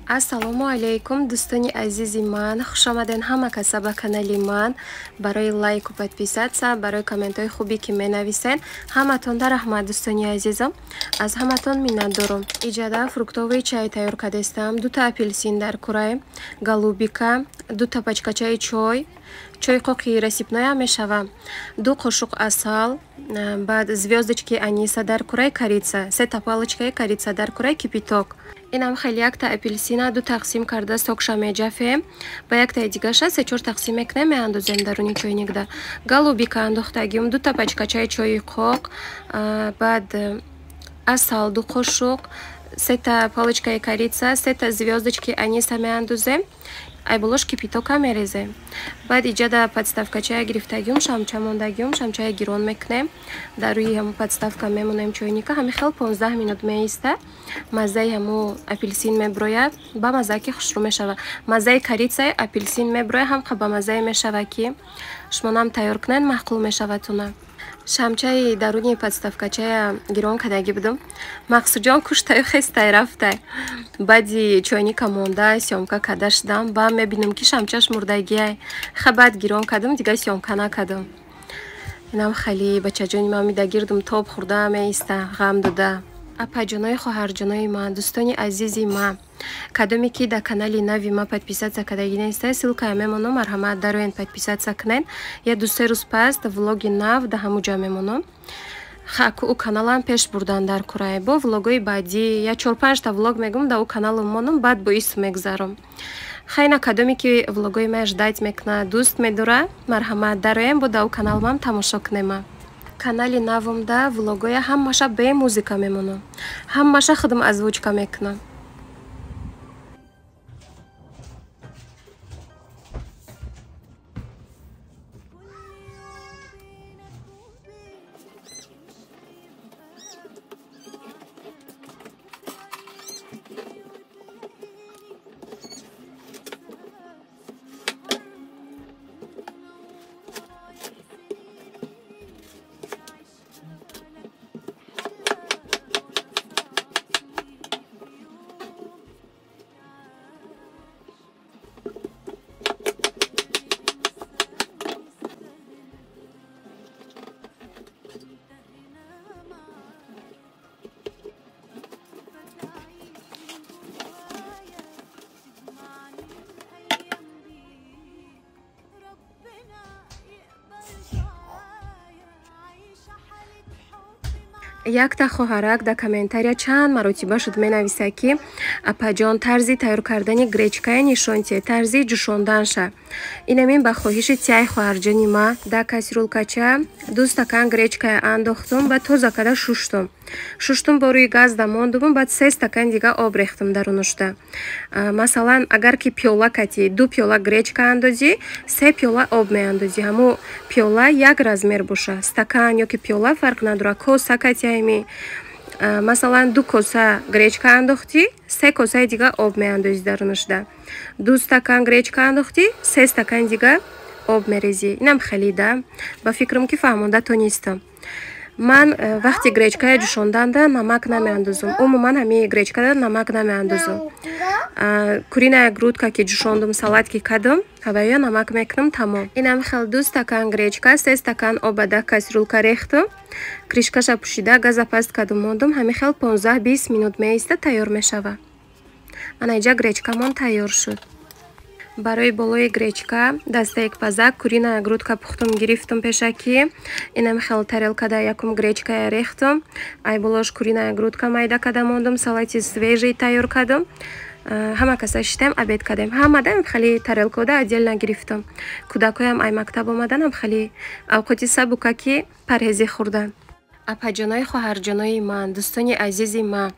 ассалому алайкум дӯстони азизи ман, хушомаден ҳама каса ба канали ман. Барои лайку подписатсия, барои комментҳои хубе ки менависен ҳаматонда раҳмат дӯстони азизам. Аз ҳаматон миннатдорам. Иҷада фруктовии чай тайёр кардастам. 2 апелсин дар кураи, голубика, 2 пачкачаи чой, чойи қоқи расипноя мешава, 2 қошуқ асал, баъд звёздочки аниса дар кураи корица, 3 палочкаи корица дар кураи кипиток. Инам хеле 1 апелсина 2 тақсим карда сокша меҷафем, ба 1 дигаша 3-4 тақсим мекунем, меандозем даруни чойникда. Голубика андохтагим, 2 пачкачаи чойи қоқ, баъд асал 2 қошуқ, 3 палочкаи корица, 3 звёздочки аниса меандозем, айболош кипитока мерезем. Баъд иҷада подставкачая гирифтагиум, шамча мондагиум, шамчаи гирон мекунем. Дар рӯи ҳамун подставка мемонем чойника, ҳами хел 15 минут меиста. Маззаи ҳамун апелсин меброяд, ба маззае ки хушрӯ мешава. Маззаи корицаи апелсин меброяд, ҳам ба маззае мешава ки шумо нам тайёр кунед, маъқул мешаватуна. Шамчаи даруни подставкачая гирон кардаги будум. Мақсудҷон куштаю хестай рафтай. Баъди чойника монда сёмка карда шудам. Ба мебинам ки шамчаш мурдагиай. Баъд гирон кардам, дига сёмка накардам. Инам хеле бачаҷони ман мидагирдум тоб хурда меиста, ғам дода. Апаҷонои хоҳарҷонои ман, дӯстони азизи ман, кадоме ки дар канали нави ман подписатсия кардаги нестед, ссилкая мемонам, марҳамат дароен подписатсия кунед. Я 2-3 рӯз пас влоги нав да ҳамуҷа мемонам. Хаку каналам пеш бурдан дар курае. Бо влогои баъдӣ я 4-5 та влог мегум да у каналам монам, баъд бо исм мегзарам. Хайна кадоме ки влогои маяш дайт мекуна, дӯст медора, марҳамат дароен бо да у каналам тамошо кунема. Канали навамда влогоя ҳамаша бе музика мемонам. Ҳамаша худам озвучка мекунам. Якта хоҳарак дар комментария чанд маротиба шуд менависа ки апаҷон тарзи тайёр кардани гречкае нишонтие, тарзи ҷӯшонданша. Инамин ба хоҳиши тияи хоҳарҷони ма дар касрулкача 2 стакан гречкае андохтум, баъд тоза карда шуштум. Шуштум бо рӯи газ дамондум, баъд 3 стакан дига об рехтум дарунушда. Масалан, агар ки пиёла кати 2 пиёла гречка андозӣ, 3 пиёла об меандозӣ. Ҳамун пиёла як размер боша. Стакан ё ки пиёла фарқ надора. Коса кати масалан 2 коса гречка андохтӣ, 3 косаи дига об меандозӣ дарунушда. 2 стакан гречка андохтӣ, 3 стакан дига об мерезӣ. Инам хеле да. Ба фикрам ки фаҳмонда тонистам. Ман вақти гречкая ҷӯшонданда намак намеандозам. Умуман ҳамин гречкада намак намеандозам. Куриная грудка ки ҷӯшондум, салатки кардам, ҳавая намак мекунам, тамом. Инам хел 2 стакан гречка, 3 стакан об дар касрулка рехтам. Кришкаша пӯшида, газа паст кардам мондам. Ҳамин хел 15-20 минут меиста, тайёр мешава. Ана иҷа гречкамон тайёр шуд. Барои болои гречка дастаек пазак куриная грудка пухтум гирифтум пешаки. Инам хел тарелкада якум гречкая рехтум. Айболош куриная грудка майда карда мондум, салати свежий тайёр кардам. Ҳама каса шитем, обед кардем. Ҳамадаам хеле тарелкода отдельно гирифтам. Кӯдакоям ай мактаб омаданам, хеле авқоти сабука ки парҳези хурдан. Апаҷонои хоҳарҷонои ман, дӯстони азизи ман,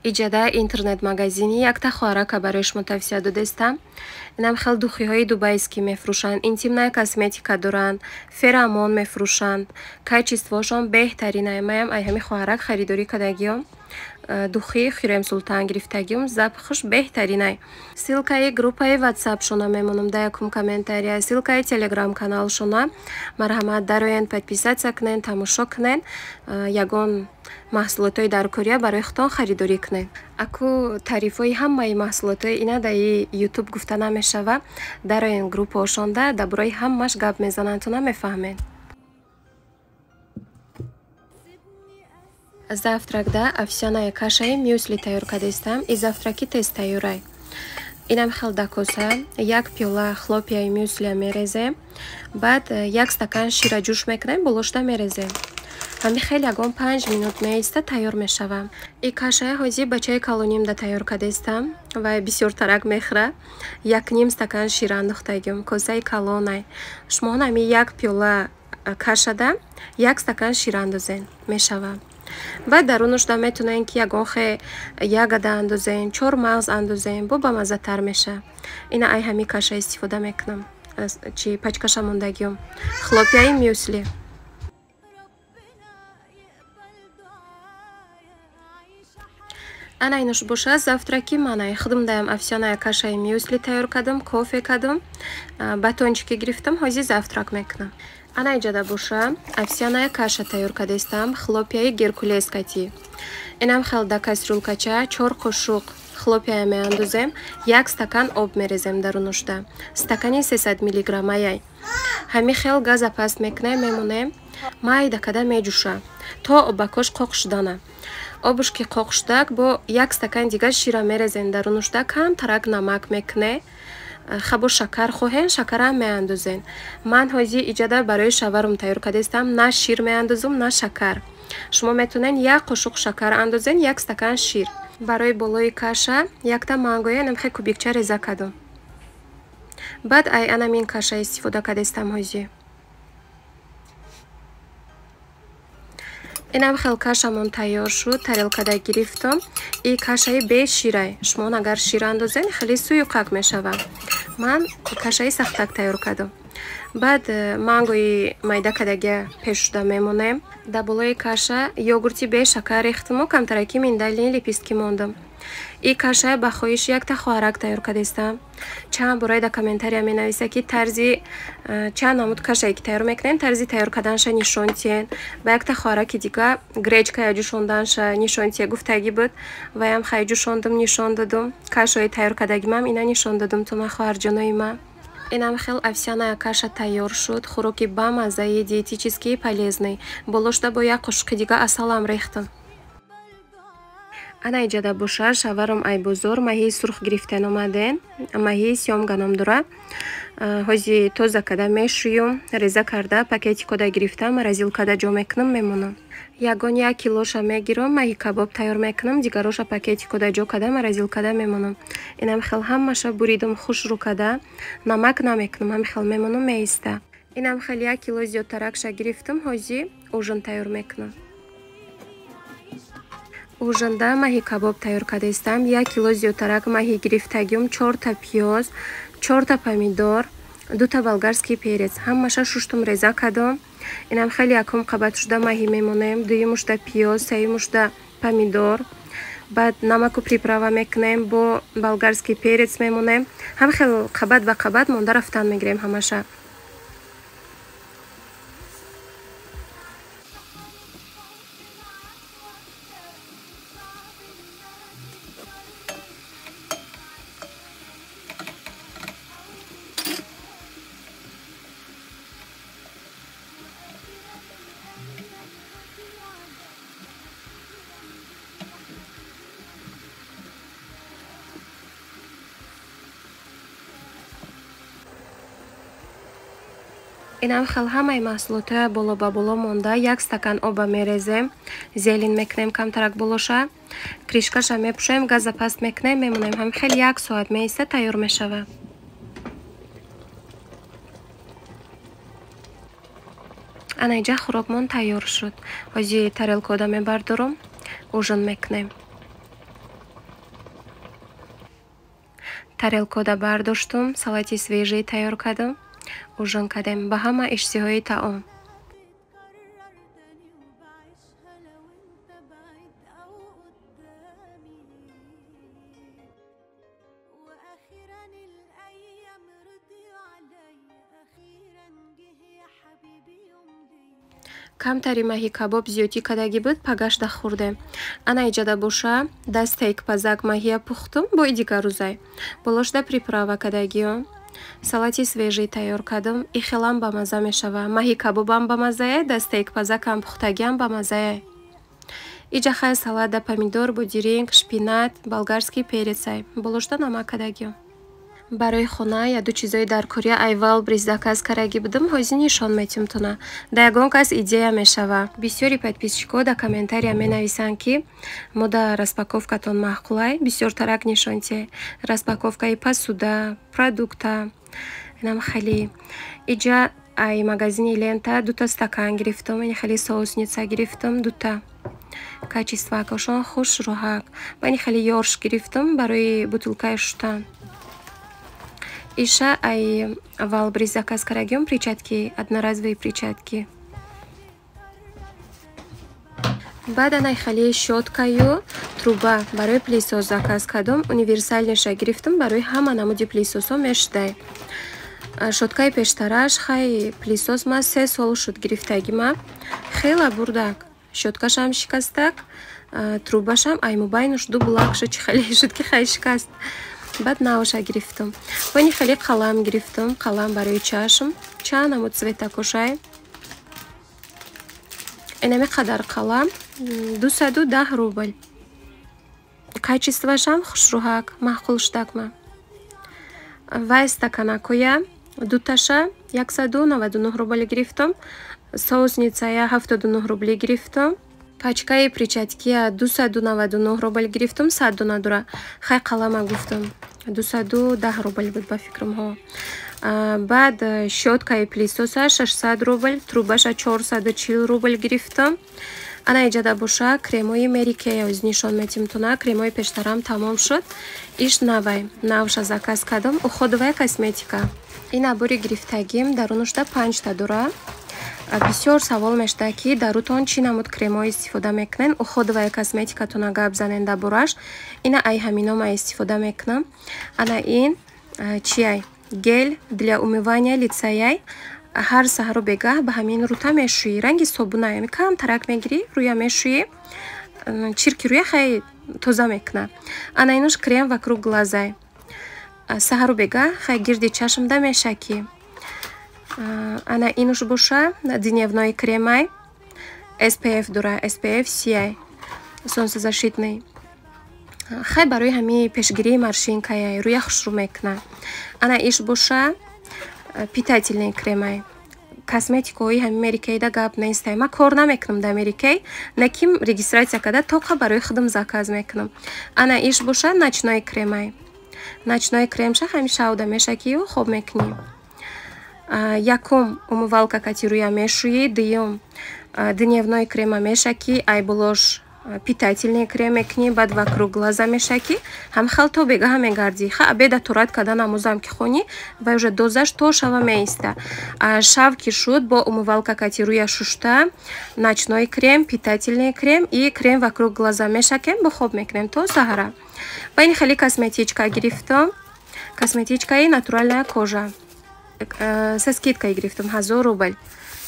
иҷада интернет-магазини якта хоҳарака барои шумо тавсия додастам. Инам хел духиҳои дубайскӣ мефурӯшанд, интимная косметика доранд, феромон мефурӯшанд, качествошон беҳтарин. Маям ай ҳами хоҳарак харидорӣ кардагиам. духи хӯрем султан гирифтагиум запахш беҳтаринай. Ссилкаи группаи ватсапшона мемонам дар якум комментария, ссилкаи телеграм каналшона. Марҳамат, дароянд подписатсия кунен, тамошо кунен, ягон маҳсулотҳои дар Корея барои худтон харидорӣ кунен. Аку таърифҳои ҳамаи маҳсулотҳои ина даи ютуб гуфта намешава. Дароянд группаошонда дар бораи ҳамаш гап мезананд, ту намефаҳмед. Завтракда овсяная кашаи мюсли тайёр кардастам. И завтраки тез тайёрай. Инам хел да коса 1 пиёла хлопияи мюсли мерезем. Баъд 1 стакан шира ҷӯш мекунем, болошта мерезем. Ҳами хел ягон 5 минут меиста тайёр мешавам. И кашая ҳозир ба чаи калоним да тайёр кардастам. Вай бисёр тарак мехӯра. 1 стакан шира андохтагим, косаи калонай. Шумо ҳами 1 пиёла кашада 1 стакан шира андозен мешавад. Баъд дар онушда метунен ки ягон хе ягода андозен, 4 мағз андозен, бо бамаззатар меша. Ина ай ҳами каша истифода мекунам. Чи пачкаша мондагиём. Хлопияи мюсли. Ана инуш боша завтраки манай. Худумдаям овсяная кашаи мюсли тайёр кардам, кофе кардам, батончики гирифтам, ҳозир завтрак мекунам. Ана иҷада боша овсяная каша тайёр кардастам, хлопияи геркулескати. Инам хел да кастрюлкача 4 қошуқ хлопия меандозем, 1 стакан об мерезем дар онушда. Стакани 300 милиграммаяй. Ҳами хел газа паст мекунем, мемонем. Майда када меҷуша то обакош қоқ шудана. Обуш ки қоқ шудак, бо 1 стакан дига шира мерезем дар онушда, кам тарак намак мекуне. Хабо шакар хоҳем, шакарам меандозен. Ман ҳозир иҷада барои шаварм тайёр кардастам, на шир меандозум, на шакар. Шумо метунен 1 қошуқ шакар андозен, 1 стакан шир. Барои болои каша якта мангоя намхе кубикча реза кардам. Баъд ай анамин каша истифода кардастам ҳозир. Инам хел кашамон тайёр шуд, тарелкада гирифтам. И кашаи бе ширай. Шумо агар шир андозен, хеле суюқак мешава. Ман кашаи сахтак тайёр кардам. Баъд мангои майда кадаги пеш шуда мемонем. Дар болои каша йогурти бе шакар рехтам, камтараки миндалини лепестки мондам. И каша ба хоҳиш якта хоҳарак тайёр кардастам. Чанд бора дар комментария менависа ки тарзи чанд намуд кашае ки тайёр мекунем, тарзи тайёр карданша нишон тиен. Ба якта хоҳараки дига гречкая ҷӯшонданша нишон тие гуфтагӣ буд. Ваям хай ҷӯшондам, нишон дадам. Кашаи тайёр кардагимам ина нишон дадам туна хоҳарҷонои ман. Инам хел овсяная каша тайёр шуд. Хӯроки бамаззаи диетически полезный. Болошта бо 1 қошуқи дига асалам рехтам. Ана иҷада боша шаварам ай бозор маҳии сурх гирифтен омаден. Маҳии сёмга ном дора. Ҳозир тоза када мешӯям, реза карда пакетикода гирифтам, морозилкада ҷо мекунам, мемонам. Ягон 1 килоша мегирам, маҳи кабоб тайёр мекунам, дигароша пакетикода ҷо када морозилкада мемонам. Инам хел ҳамаша буридам, хушрӯ када, намак намекунам, ҳами хел мемонам меиста. Инам хел 1 кило зиёдтаракша гирифтам, ҳозир ужин тайёр мекунам. Ужинда маҳи кабоб тайёр кардастам, 1 кило зиёдтарак маҳи гирифтагиум, 4 та пиёз, 4 та помидор, 2 та болгарский перец, ҳамаша шуштум реза кардам. Инам хеле якум қабат шуда маҳи мемонем, 2 мушта пиёз, 3 мушта помидор. Баъд намаку приправа мекунем, бо болгарский перец мемонем. Ҳам хел қабат ба қабат монда рафтан мегирем ҳамаша. Инам хел ҳамаи маҳсулотҳои боло ба боло монда 1 стакан оба мерезем, зелин мекунем камтарак болоша, кришкаша мепӯшем, газа паст мекунем, мемонем ҳам хел 1 соат меиста тайёр мешава. Ана иҷа хӯрокмон тайёр шуд. Ҳозир тарелкода мебардорам, ужин мекунем. Тарелкода бардоштум, салати свежий тайёр кардам. ужин кардем ба ҳама иштиҳои таом. камтари маҳи кабоб зиёдӣ кардагӣ буд, пагашта хӯрдем. Ана иҷада боша дастек пазак маҳия пухтум бо дигар рӯзай. Болошда приправа кардагиё. Салати свежӣ тайёр кардам. Ихелам ба маза мешава. Маҳи кабобам ба мазае, дастек пазакам пухтагиам ба мазае. Иҷа хай салата помидор, бодиринг, шпинат, болгарский перецай. Болошда намак кардагиё. Барои хона яду чизои даркория айвал бриз заказ карагӣ будам, ҳозир нишон метимтуна. Да ягон кас идея мешава. Бисёри подписчикҳо да комментария менависанд ки мода распаковкатон маъқулай, бисёр тарак нишонте. Распаковкаи посуда, продукта. Инам хеле. Иҷа ай магазини лента дута стакан гирифтам, ин хеле соусница гирифтам дута. Качество кошон хуш роҳак. Бани хеле ёрш гирифтам барои бутулкаи шуштан. Иша ай аввал бриз заказ карагиём перчатки, одноразовые перчатки. Баъд анай хали щёткаю труба барои пилисос заказ кардам. Универсальнеша гирифтам барои ҳама намуди пилисосо мешудай. Щёткаи пештараш хай пилисос ма 3 сол шуд гирифтагима. Хела бурдак. Щёткашам шикастак, трубашам ай мубайнуш ду булак шуд, чи хеле шуд ки хай шикаст. Баъд наоша гирифтам. Вани хеле қалам гирифтам, қалам барои чашм. Чанд намуд цвета кошай. Инаме қадар қалам 210 рубл. Качествашам хушрӯҳак, маъқул штакма. Вай стаканакоя дуташа 199 рубл гирифтам. Соусницая 79 рубли гирифтам. Пачкаи перчаткия 299 рубл гирифтам, 100 дона дура. Хай қалама гуфтам 210 рубл буд ба фикрам. Баъд щёткаи пилисоса 600 рубл, трубаша 440 рубл гирифтам. Ана иҷада боша кремои мерикея оз нишон метимтуна. Кремои пештарам тамом шуд. Иш навай. Навша заказ кардам. Уходовая косметика. Ин набори гирифтагим дарунушда 5 та дура. Бисёр савол мешуда ки дарутон чӣ намуд кремои истифода мекунен. Уходовая косметикатона гап занен дабораш. Ина ай ҳамино ма истифода мекунам. Ана ин чиай гел для умывания лица яй. Ҳар саҳару бегаҳ ба ҳамин рута мешӯӣ. Ранги собуна кам тарак мегирӣ, рӯя мешӯӣ. Чирки рӯя хай тоза мекуна. Ана инуш крем вокруг глазай. Саҳару бегаҳ хай гирди чашмда мешакӣ. Ана инуш боша дневной кремай. SPF дура, SPF CI. Солнцезащитный. Хай барои ҳами пешгирии маршинкаяй, рӯя хушрӯ мекуна. Ана иш боша питательный кремай. Косметикои ҳами мерикейда гап нестай. Ма кор намекунам да мерикей. Наким регистратсия карда тоқа барои худам заказ мекунам. Ана иш боша ночной кремай. Ночной кремша ҳамиша уда мешакию хоб мекунӣ. Якум умывалка кати рӯя мешӯӣ, дуюм дневной крема мешакӣ, ай болош питательный крем мекунӣ, баъд вокруг глаза мешакӣ. Ҳам халто бегаҳа мегарди. Ха абеда турат кардан амузам ки хони ва уже дозаш то шава меиста. Шав ки шуд бо умывалка кати рӯя шушта, ночной крем, питательный крем и крем вокруг глаза мешакем, бо хоб мекунем то саҳара. Ва ин хеле косметичка гирифтам. Косметичкаи натуральная кожа. Со скидкой гирифтам 1000 рубл.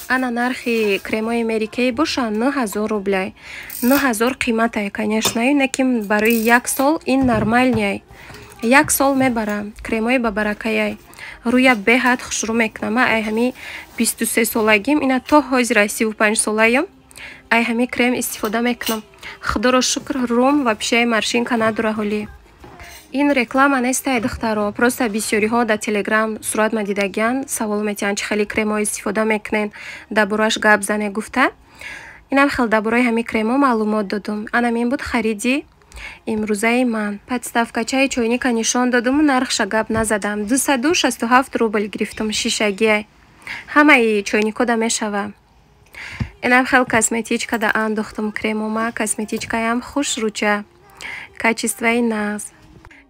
Ана нархи кремои мерикей боша 9000 рублей. 9000 қиматай, конечно, инаким барои 1 сол ин нормальняй. 1 сол мебара кремои ба баракаяй. Рӯя беҳад хушрӯ мекунам. Ай ҳами 23 солагим, ина то ҳозир 35 солаям. Ай ҳами крем истифода мекунам. Худоро шукр, рум вообще маршинка надура ҳоли. Ин реклама нестай духтаро. Просто бисёриҳо да телеграм сурат мадидагиан савол метиҳанд чӣ хеле кремо истифода мекунен, дабораш гап зане гуфта. Инам хел дабораи ҳами кремо маълумот додум. Ана мин буд хариди имрӯзаи ман. Подставкачаи чойника нишон додуму нархша гап назадам. 267 рубл гирифтам шишагия. Ҳамаи чойникода мешава. Инам хел косметичка да андохтам кремома. Косметичкаям хуш руча. Качествои нағз.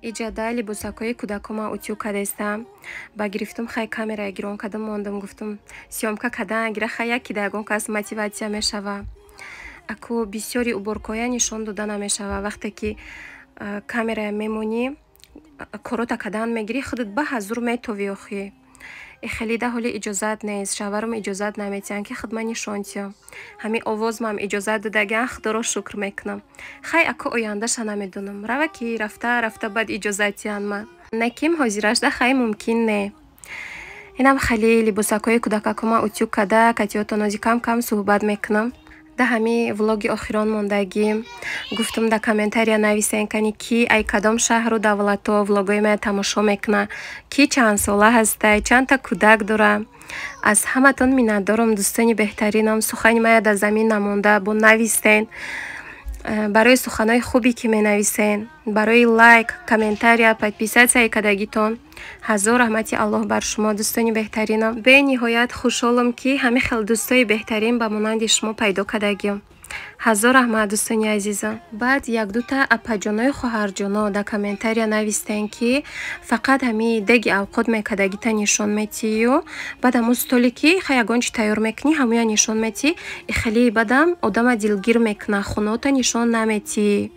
Иҷада либосакои кӯдакома утю кардестам. Ба гирифтам хай камераи гирон кардам, мондам гуфтам сёмка кардан агира хай яки да ягон кас мотиватсия мешава. Аку бисёри уборкоя нишон дода намешава. Вақте ки камерая мемонӣ корота кардан мегирӣ, худат ба ҳазур метови охӣ. خیلی ده حالی اجازت نیست شوهرم اجازت نمیتین که خدمت نشانتیم همین آواز من اجازت دادگان خدا رو شکر میکنم خیلی اکو آیندهش نمیدونم روه که رفته بعد اجازتیان من نکیم حاضرش ده خیلی ممکن نه اینم خیلی لباسکای کودککم اتیو کده کتیاتو نازی کم صحبت میکنم ده همی ولوگ آخران موندگی گفتم در کامنتاریا نویسین کنی کی ای کدام شهر و دولتو ولوگای من تماشا میکنه کی چند ساله هسته چند تا کودک داره از همتون میندارم دوستانی بهترینم سخنی من در زمین نمونده با نویسین برای سخنای خوبی که می نویسین برای لایک کامنتاریا подписаться کدگیتون هزار رحمتی الله بر شما دوستانی بهترینم به نهایت خوشحالم که همه خیلی دوستای بهترین با مانند شما پیدا کردگیم هزار رحمت دوستانی عزیزم بعد یک دو تا اپاجانای خواهرجانا در کامنتاریا نویستین که فقط همی دگی اوقات میکدگی تا نشان میتی و بعد همون ستولی که خیلی چی تیار میکنی همون نشان میتی خیلی بدم آدم دلگیر میکنه خونه تا نشان نمیتی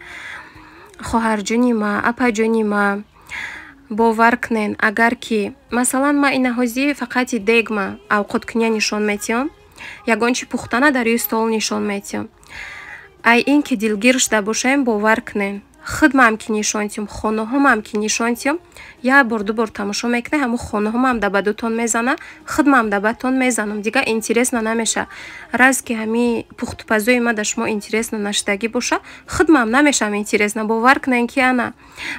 خواهرجانی ما اپاجانی ما باور کنین اگر که مثلا ما این هازی فقط دیگ ما اوقات کنیا نشان میتیم یگان چی پختنه در روی استول نشان میتیم ای این که دلگیر شده باشیم باور کنین خود ما هم که نشانتیم خانه هم هم که نشانتیم یا بار دو بار تماشا میکنه همون خانه هم در بدوتون میزنه خود ما هم در بدتون میزنم دیگه اینترس نمیشه راز که همی پخت پزوی ما در شما اینترس نشدگی باشه خود ما هم نمیشم اینترس باور کنین که انا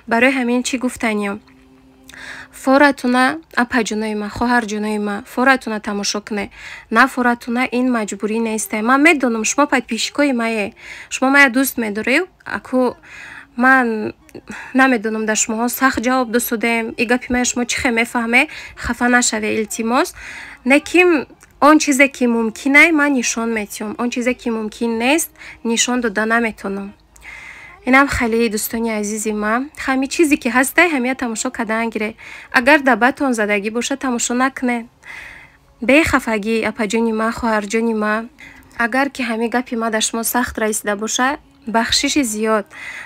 برای همین چی گفتنیم فورتونه اپاجونای ما خواهرجونای ما فورتونه تماشا کنه نه فورتونه این مجبوری نیسته من میدونم شما подписчикای ما شما ما دوست میدارید اكو من نمیدونم در شما سخت جواب دادم ایگه پیما شما چی میفهمه خفه نشوه التماس نکیم آن چیزی که ممکنه من نشان میتونم آن چیزی که ممکن نیست نشان دادن نمیتونم اینم خیلی دوستانی عزیزی ما همه چیزی که هسته همه تماشا کردن گیره اگر دبتون زدگی باشه تماشا نکنه به خفگی اپاجونی ما خواهرجونی ما اگر که همه گپی ما دشما سخت رسیده باشه بخشش زیاد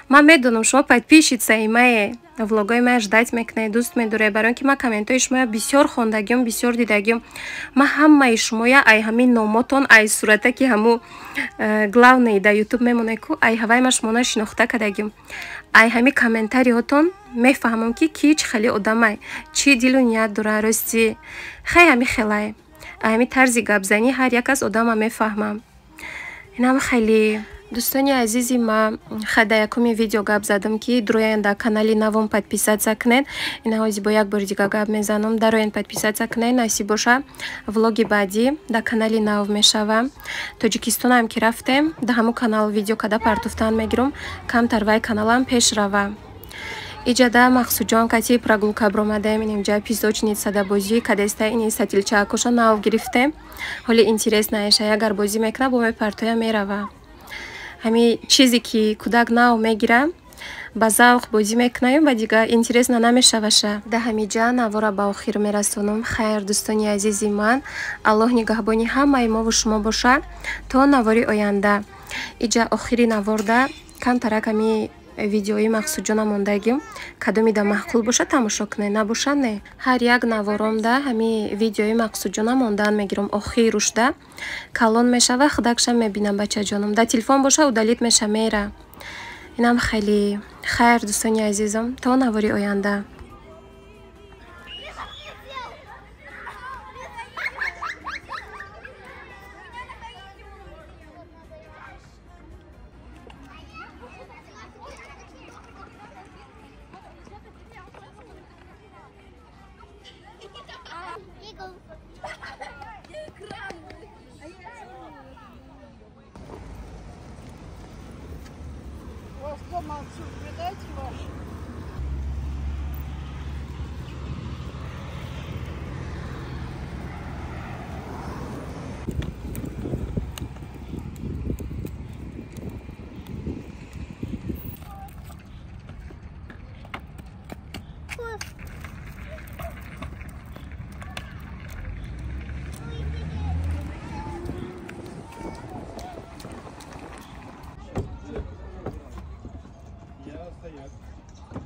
من میدونم شما подписчица ما влогای ما ждать میکنه دوست میداره برای اینکه ما کامنتای شما بسیار خوندگیم بسیار دیدگیم ما همه شما ای همین ناماتون ای صورته که همو главный در یوتیوب میمونه کو ای هوای ما شما شناخته کردگیم ای همین کامنتاریاتون میفهمم که کی چه خیلی آدمه چی دل و نیت داره راستی خیلی همین همین طرز گپ زنی هر یک از آدم میفهمم اینم خیلی دوستانی عزیزی ما خدا یکمی ویدیو گپ زدم که دروین در کانالی نوم подписаться کنین اینا هازی با یک بار دیگه گپ میزنم دروین подписаться کنین نصیب باشه ولوگ بعدی در کانالی نو میشوم تاجیکستان هم که رفتم در همون کانال ویدیو کدا پرتوفتن میگیرم کم تر وای کانالم پیش روم ایجاده مخصوص جان کتی پراگلوکا برامدم اینجا پیزوچنیت ساده بازی کدسته این استیلچه اکوشا نو گرفتم حالی اینترس نایشه اگر بازی میکنه با می پرتویا میروم همی چیزی که کودک ناو میگیرم با ذوق بازی میکنیم و دیگه اینترس نمیشه باشه ده همینجا نوارا با آخر میرسونم خیر دوستانی عزیزی من الله نگهبانی همه ما و شما باشه تا نواری آینده اینجا آخری نوارده کم ترک همی ویدیوی مخصوص جان موندگیم کدومی ده محقول باشه تماشا کنه نباشه نه هر یک نوارم ده همی ویدیوی مخصوص جان موندن میگیرم آخیرش ده کلان میشه و خدکشم میبینم بچه جانم ده تلفن باشه و دلیت میشه میره اینم خیلی خیر دوستانی عزیزم تا نواری آینده Дома отцу передайте ваш.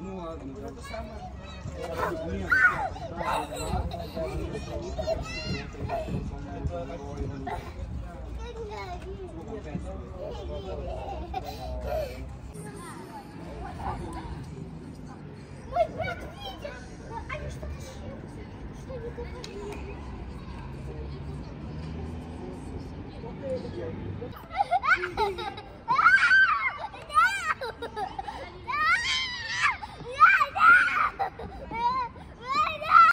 Ну ладно. Thank you.